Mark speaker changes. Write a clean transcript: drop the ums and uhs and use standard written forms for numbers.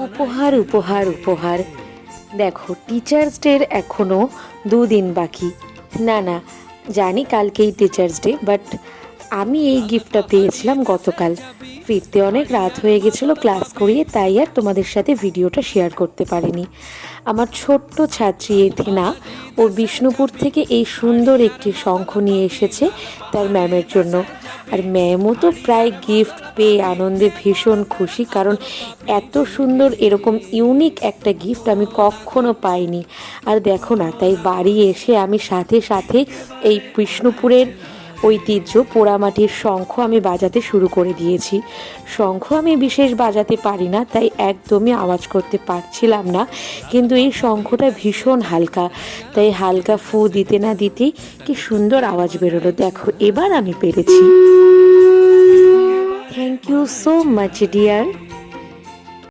Speaker 1: উপহার উপহার উপহার। দেখো, টিচার্স ডের এখনও 2 দিন বাকি। না না, জানি কালকেই টিচার্স ডে, বাট আমি এই গিফটটা পেয়েছিলাম গতকাল। ফিরতে অনেক রাত হয়ে গেছিলো ক্লাস করিয়ে, তাই আর তোমাদের সাথে ভিডিওটা শেয়ার করতে পারিনি। আমার ছোট্ট ছাত্রী এথিনা, ও বিষ্ণুপুর থেকে এই সুন্দর একটি শঙ্খ নিয়ে এসেছে তার ম্যামের জন্য। আর ম্যামও তো প্রায় গিফট পেয়ে আনন্দে ভীষণ খুশি, কারণ এত সুন্দর এরকম ইউনিক একটা গিফট আমি কখনো পাইনি। আর দেখো না, তাই বাড়ি এসে আমি সাথে সাথে এই বিষ্ণুপুরের ঐতিহ্য পোড়ামাটির শঙ্খ আমি বাজাতে শুরু করে দিয়েছি। শঙ্খ আমি বিশেষ বাজাতে পারি না, তাই একদমই আওয়াজ করতে পারছিলাম না, কিন্তু এই শঙ্খটা ভীষণ হালকা, তাই হালকা ফু দিতে না দিতেই কি সুন্দর আওয়াজ বেরোলো। দেখো, এবার আমি পেরেছি। Thank you so much deer.